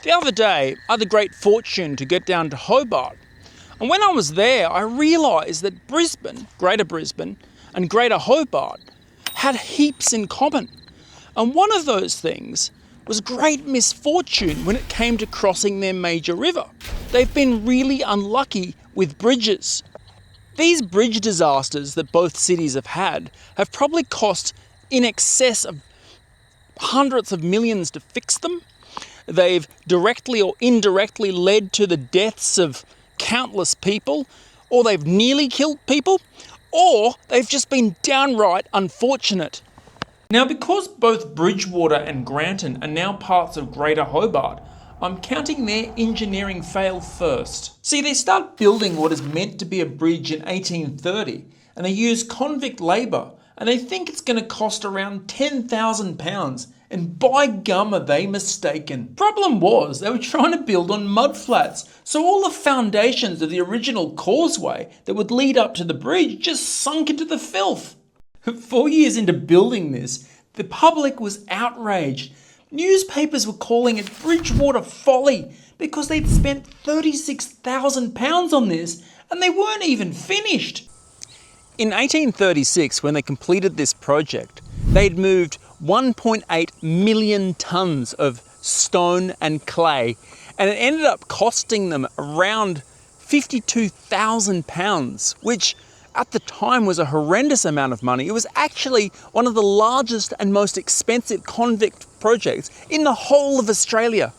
The other day, I had the great fortune to get down to Hobart. And when I was there, I realised that Brisbane, Greater Brisbane, and Greater Hobart had heaps in common. And one of those things was great misfortune when it came to crossing their major river. They've been really unlucky with bridges. These bridge disasters that both cities have had have probably cost in excess of hundreds of millions to fix them. They've directly or indirectly led to the deaths of countless people, or they've nearly killed people, or they've just been downright unfortunate. Now, because both Bridgewater and Granton are now parts of Greater Hobart, I'm counting their engineering fail first. See, they start building what is meant to be a bridge in 1830, and they use convict labour, and they think it's going to cost around £10,000, and by gum are they mistaken. Problem was, they were trying to build on mud flats, so all the foundations of the original causeway that would lead up to the bridge just sunk into the filth. 4 years into building this, the public was outraged. Newspapers were calling it Bridgewater folly because they'd spent £36,000 on this and they weren't even finished. In 1836, when they completed this project, they'd moved 1.8 million tonnes of stone and clay, and it ended up costing them around £52,000, which at the time was a horrendous amount of money. It was actually one of the largest and most expensive convict projects in the whole of Australia.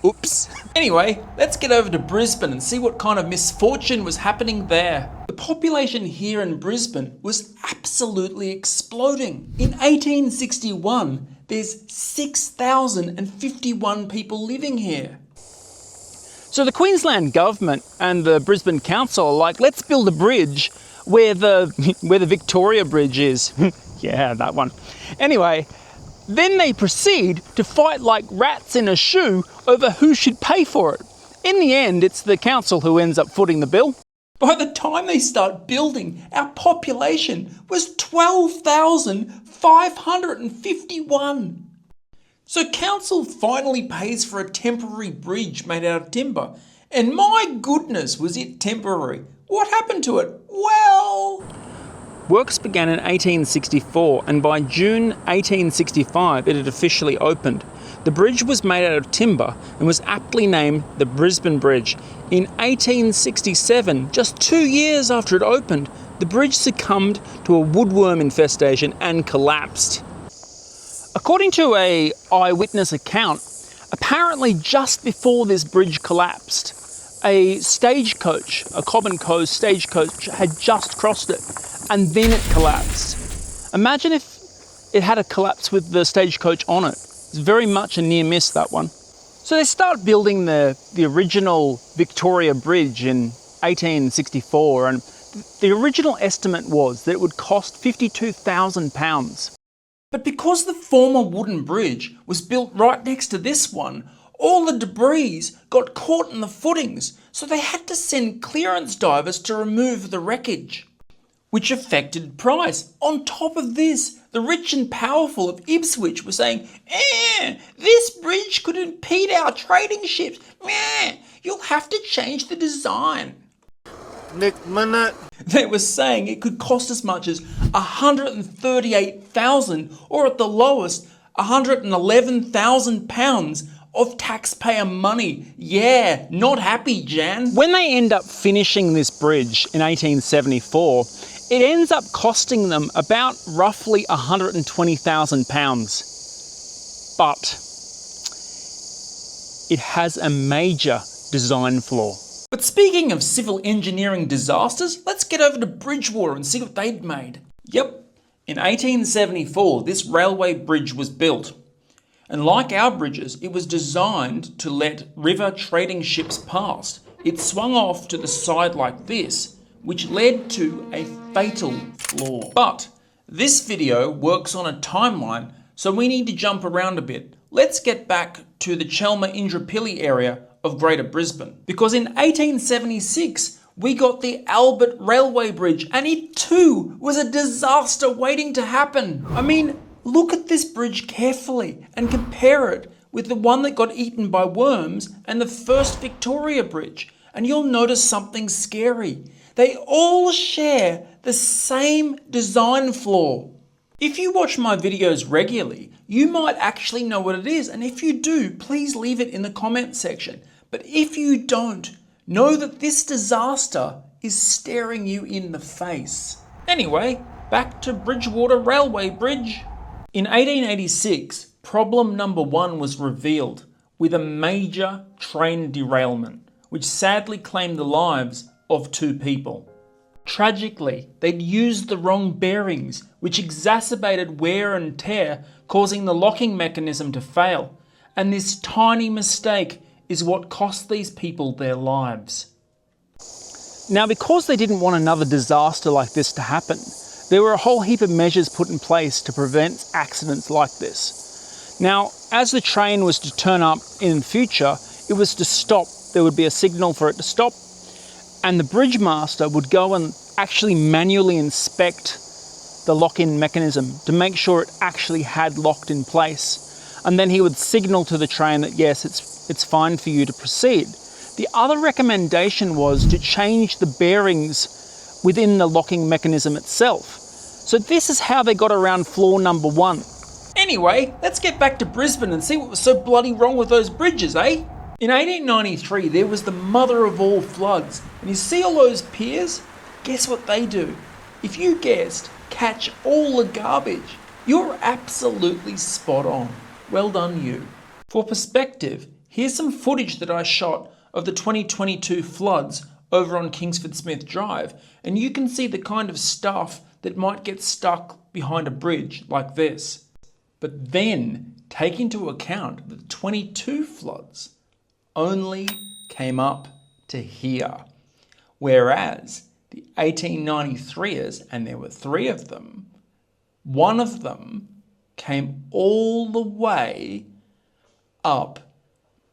Oops. Anyway, let's get over to Brisbane and see what kind of misfortune was happening there. The population here in Brisbane was absolutely exploding. In 1861, there's 6,051 people living here. So the Queensland government and the Brisbane Council are like, let's build a bridge where the Victoria Bridge is. Yeah, that one. Anyway, then they proceed to fight like rats in a shoe over who should pay for it. In the end, it's the council who ends up footing the bill. By the time they start building, our population was 12,551. So council finally pays for a temporary bridge made out of timber. And my goodness, was it temporary. What happened to it? Well, works began in 1864, and by June 1865 it had officially opened. The bridge was made out of timber and was aptly named the Brisbane Bridge. In 1867, just 2 years after it opened, the bridge succumbed to a woodworm infestation and collapsed. According to an eyewitness account, apparently just before this bridge collapsed, a stagecoach, a Cobb & Co stagecoach, had just crossed it, and then it collapsed. Imagine if it had a collapse with the stagecoach on it. It's very much a near miss, that one. So they start building the original Victoria Bridge in 1864, and the original estimate was that it would cost £52,000. But because the former wooden bridge was built right next to this one, all the debris got caught in the footings, so they had to send clearance divers to remove the wreckage, which affected price. On top of this, the rich and powerful of Ipswich were saying, this bridge could impede our trading ships. You'll have to change the design. Next minute. They were saying it could cost as much as $138,000, or at the lowest, £111,000 of taxpayer money. Yeah, not happy, Jan. When they end up finishing this bridge in 1874, it ends up costing them about roughly £120,000. But it has a major design flaw. But speaking of civil engineering disasters, let's get over to Bridgewater and see what they'd made. Yep, in 1874, this railway bridge was built. And like our bridges, it was designed to let river trading ships pass. It swung off to the side like this, which led to a fatal flaw. But this video works on a timeline, so we need to jump around a bit. Let's get back to the Chelmer-Indooroopilly area of Greater Brisbane. Because in 1876, we got the Albert Railway Bridge, and it too was a disaster waiting to happen. I mean, look at this bridge carefully and compare it with the one that got eaten by worms and the first Victoria Bridge. And you'll notice something scary. They all share the same design flaw. If you watch my videos regularly, you might actually know what it is. And if you do, please leave it in the comment section. But if you don't, know that this disaster is staring you in the face. Anyway, back to Bridgewater Railway Bridge. In 1886, problem number 1 was revealed with a major train derailment, which sadly claimed the lives of 2 people. Tragically, they'd used the wrong bearings, which exacerbated wear and tear, causing the locking mechanism to fail. And this tiny mistake is what cost these people their lives. Now, because they didn't want another disaster like this to happen, there were a whole heap of measures put in place to prevent accidents like this. Now, as the train was to turn up in future, it was to stop. There would be a signal for it to stop, and the bridge master would go and actually manually inspect the lock-in mechanism to make sure it actually had locked in place. And then he would signal to the train that yes, it's fine for you to proceed. The other recommendation was to change the bearings within the locking mechanism itself. So this is how they got around flaw number 1. Anyway, let's get back to Brisbane and see what was so bloody wrong with those bridges, eh? In 1893, there was the mother of all floods. And you see all those piers? Guess what they do? If you guessed, catch all the garbage. You're absolutely spot on. Well done, you. For perspective, here's some footage that I shot of the 2022 floods over on Kingsford Smith Drive, and you can see the kind of stuff that might get stuck behind a bridge like this. But then take into account that the 22 floods only came up to here, whereas the 1893s, and there were 3 of them, one of them came all the way up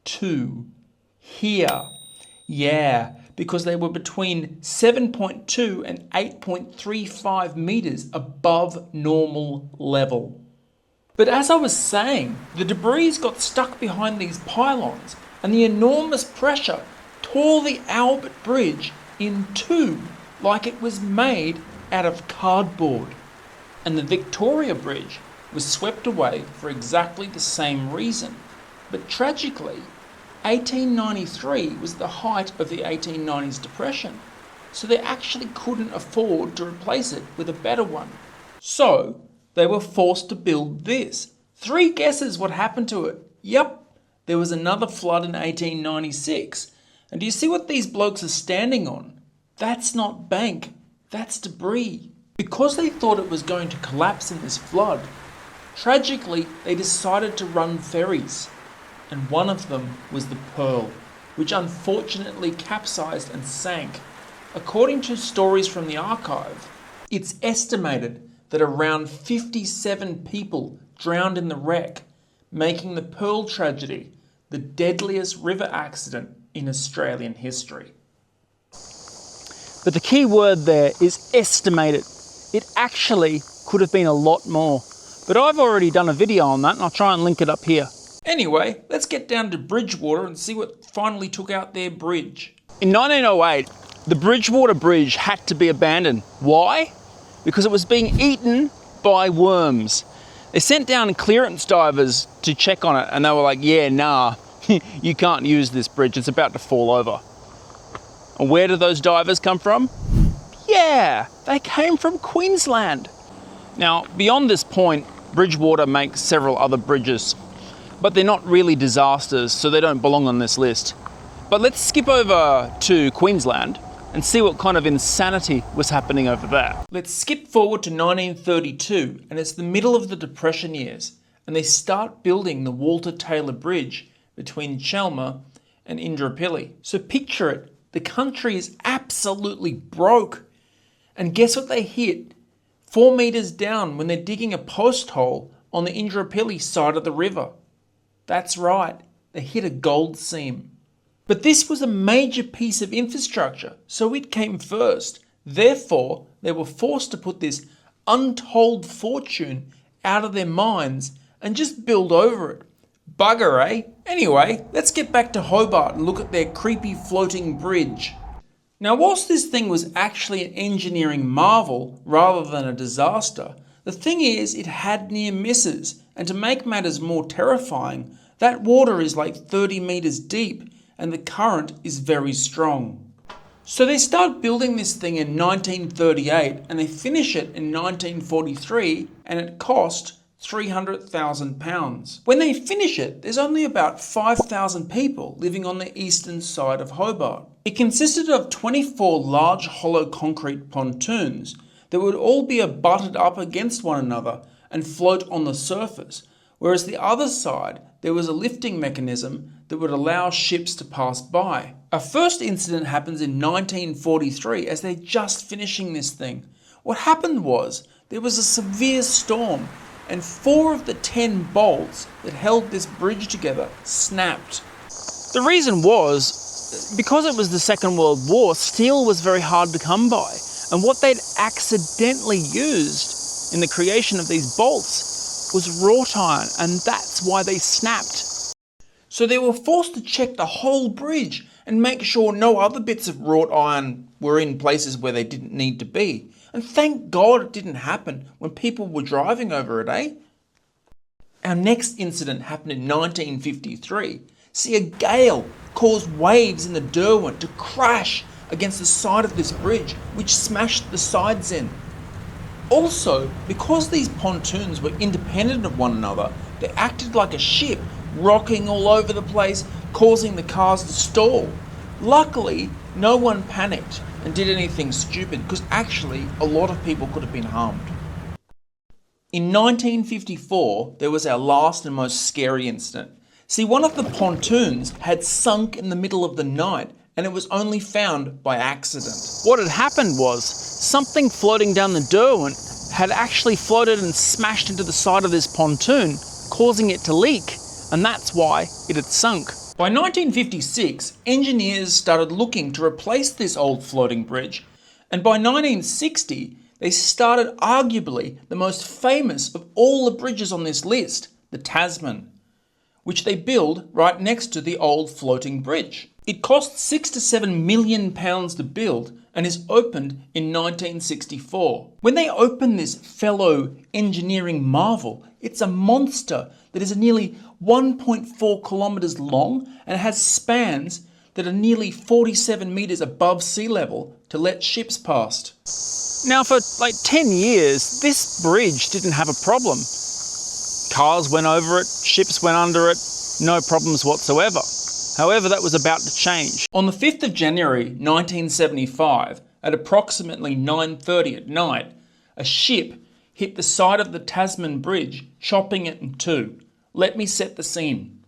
to here. Yeah, because they were between 7.2 and 8.35 meters above normal level. But as I was saying, the debris got stuck behind these pylons, and the enormous pressure tore the Albert Bridge in 2 like it was made out of cardboard. And the Victoria Bridge was swept away for exactly the same reason. But tragically, 1893 was the height of the 1890s depression, so they actually couldn't afford to replace it with a better one. So they were forced to build this. 3 guesses what happened to it. Yep, there was another flood in 1896. And do you see what these blokes are standing on? That's not bank, that's debris. Because they thought it was going to collapse in this flood, tragically they decided to run ferries. And one of them was the Pearl, which unfortunately capsized and sank. According to stories from the archive, it's estimated that around 57 people drowned in the wreck, making the Pearl tragedy the deadliest river accident in Australian history. But the key word there is estimated. It actually could have been a lot more. But I've already done a video on that, and I'll try and link it up here. Anyway, let's get down to Bridgewater and see what finally took out their bridge. In 1908, the Bridgewater Bridge had to be abandoned. Why? Because it was being eaten by worms. They sent down clearance divers to check on it, and they were like, yeah, nah, you can't use this bridge, it's about to fall over. And where did those divers come from? Yeah, they came from Queensland. Now, beyond this point, Bridgewater makes several other bridges, but they're not really disasters, so they don't belong on this list. But let's skip over to Queensland and see what kind of insanity was happening over there. Let's skip forward to 1932, and it's the middle of the Depression years, and they start building the Walter Taylor Bridge between Chelmer and Indooroopilly. So picture it, the country is absolutely broke. And guess what they hit? 4 meters down when they're digging a post hole on the Indooroopilly side of the river. That's right, they hit a gold seam. But this was a major piece of infrastructure, so it came first. Therefore, they were forced to put this untold fortune out of their minds and just build over it. Bugger, eh? Anyway, let's get back to Hobart and look at their creepy floating bridge. Now, whilst this thing was actually an engineering marvel rather than a disaster, the thing is it had near misses, and to make matters more terrifying, that water is like 30 metres deep and the current is very strong. So they start building this thing in 1938 and they finish it in 1943 and it cost £300,000. When they finish it, there's only about 5,000 people living on the eastern side of Hobart. It consisted of 24 large hollow concrete pontoons that would all be abutted up against one another and float on the surface, whereas the other side there was a lifting mechanism that would allow ships to pass by. Our first incident happens in 1943 as they're just finishing this thing. What happened was there was a severe storm and 4 of the 10 bolts that held this bridge together snapped. The reason was, because it was the Second World War, steel was very hard to come by, and what they'd accidentally used in the creation of these bolts was wrought iron, and that's why they snapped. So they were forced to check the whole bridge and make sure no other bits of wrought iron were in places where they didn't need to be. And thank God it didn't happen when people were driving over it, eh? Our next incident happened in 1953. See, a gale caused waves in the Derwent to crash against the side of this bridge, which smashed the sides in. Also, because these pontoons were independent of one another, they acted like a ship, rocking all over the place, causing the cars to stall. Luckily, no one panicked and did anything stupid, because actually a lot of people could have been harmed. In 1954, there was our last and most scary incident. See, one of the pontoons had sunk in the middle of the night and it was only found by accident. What had happened was something floating down the Derwent had actually floated and smashed into the side of this pontoon, causing it to leak, and that's why it had sunk. By 1956, engineers started looking to replace this old floating bridge, and by 1960, they started arguably the most famous of all the bridges on this list, the Tasman, which they build right next to the old floating bridge. It cost £6 to £7 million to build and is opened in 1964. When they open this fellow engineering marvel, it's a monster that is nearly 1.4 kilometres long and has spans that are nearly 47 metres above sea level to let ships past. Now, for like 10 years, this bridge didn't have a problem. Cars went over it, ships went under it, no problems whatsoever. However, that was about to change. On the 5th of January 1975, at approximately 9:30 at night, a ship hit the side of the Tasman Bridge, chopping it in two. Let me set the scene.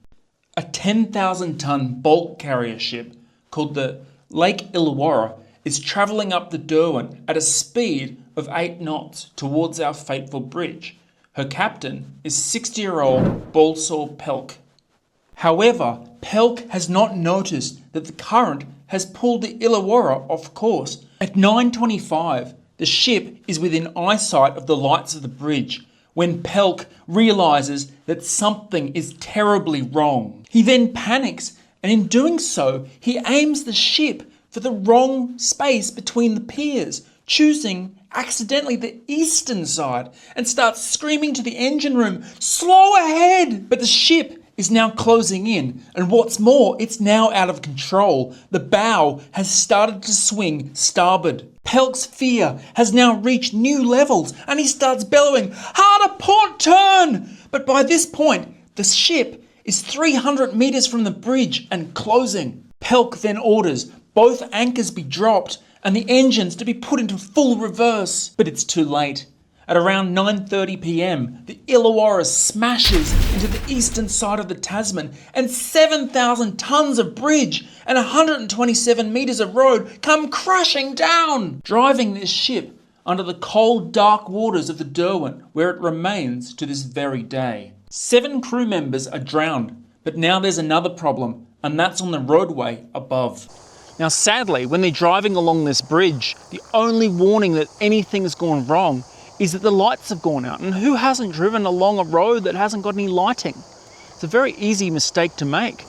A 10,000-ton bulk carrier ship called the Lake Illawarra is travelling up the Derwent at a speed of 8 knots towards our fateful bridge. Her captain is 60-year-old Balsaw Pelk. However, Pelk has not noticed that the current has pulled the Illawarra off course. At 9:25, the ship is within eyesight of the lights of the bridge when Pelk realises that something is terribly wrong. He then panics, and in doing so, he aims the ship for the wrong space between the piers, choosing accidentally the eastern side, and starts screaming to the engine room, "Slow ahead!" But the ship is now closing in, and what's more, it's now out of control. The bow has started to swing starboard. Pelk's fear has now reached new levels, and he starts bellowing, "Harder port turn!" But by this point, the ship is 300 metres from the bridge and closing. Pelk then orders both anchors be dropped and the engines to be put into full reverse. But it's too late. At around 9:30 p.m, the Illawarra smashes into the eastern side of the Tasman, and 7,000 tonnes of bridge and 127 metres of road come crashing down, driving this ship under the cold, dark waters of the Derwent, where it remains to this very day. 7 crew members are drowned, but now there's another problem, and that's on the roadway above. Now, sadly, when they're driving along this bridge, the only warning that anything's gone wrong is that the lights have gone out, and who hasn't driven along a road that hasn't got any lighting? It's a very easy mistake to make.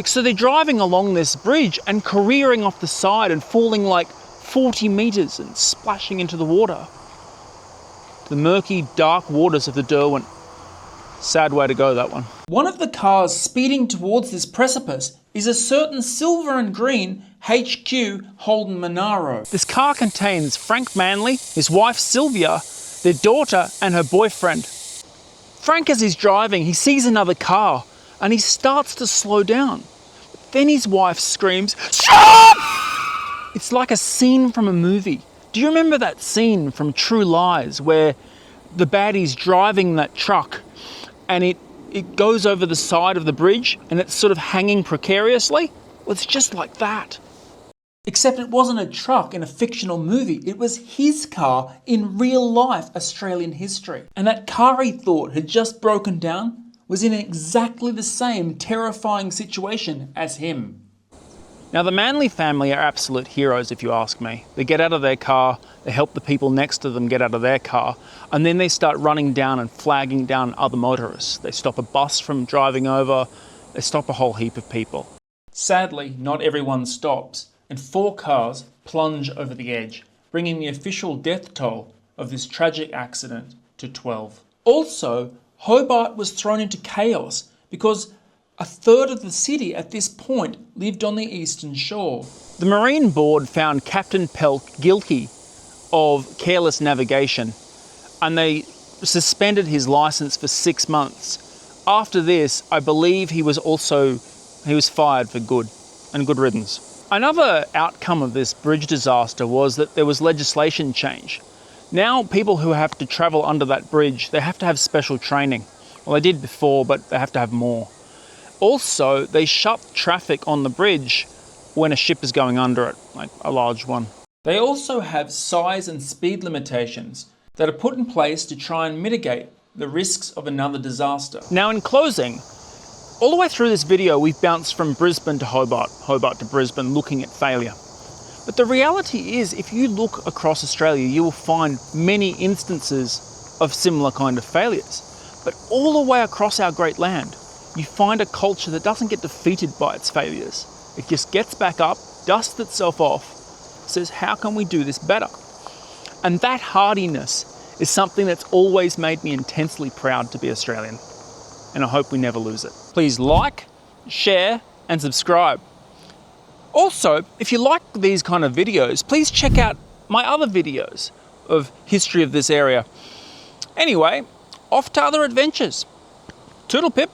So they're driving along this bridge and careering off the side and falling like 40 metres and splashing into the water. The murky, dark waters of the Derwent. Sad way to go, that one. One of the cars speeding towards this precipice is a certain silver and green HQ Holden Monaro. This car contains Frank Manley, his wife Sylvia, their daughter and her boyfriend. Frank, as he's driving, he sees another car and he starts to slow down. But then his wife screams, "Stop!" It's like a scene from a movie. Do you remember that scene from True Lies where the baddie's driving that truck and it goes over the side of the bridge and it's sort of hanging precariously? Well, it's just like that. Except it wasn't a truck in a fictional movie. It was his car in real life Australian history. And that car he thought had just broken down was in exactly the same terrifying situation as him. Now, the Manley family are absolute heroes, if you ask me. They get out of their car, they help the people next to them get out of their car, and then they start running down and flagging down other motorists. They stop a bus from driving over, they stop a whole heap of people. Sadly, not everyone stops, and 4 cars plunge over the edge, bringing the official death toll of this tragic accident to 12. Also, Hobart was thrown into chaos because a third of the city at this point lived on the eastern shore. The Marine Board found Captain Pelk guilty of careless navigation and they suspended his license for 6 months. After this, I believe he was fired for good, and good riddance. Another outcome of this bridge disaster was that there was legislation change. Now people who have to travel under that bridge, they have to have special training. Well, they did before, but they have to have more. Also, they shut traffic on the bridge when a ship is going under it, like a large one. They also have size and speed limitations that are put in place to try and mitigate the risks of another disaster. Now, in closing, all the way through this video, we've bounced from Brisbane to Hobart, Hobart to Brisbane, looking at failure. But the reality is, if you look across Australia, you will find many instances of similar kind of failures. But all the way across our great land, you find a culture that doesn't get defeated by its failures. It just gets back up, dusts itself off, says, how can we do this better? And that hardiness is something that's always made me intensely proud to be Australian. And I hope we never lose it. Please like, share, and subscribe. Also, if you like these kind of videos, please check out my other videos of history of this area. Anyway, off to other adventures. Toodle pip.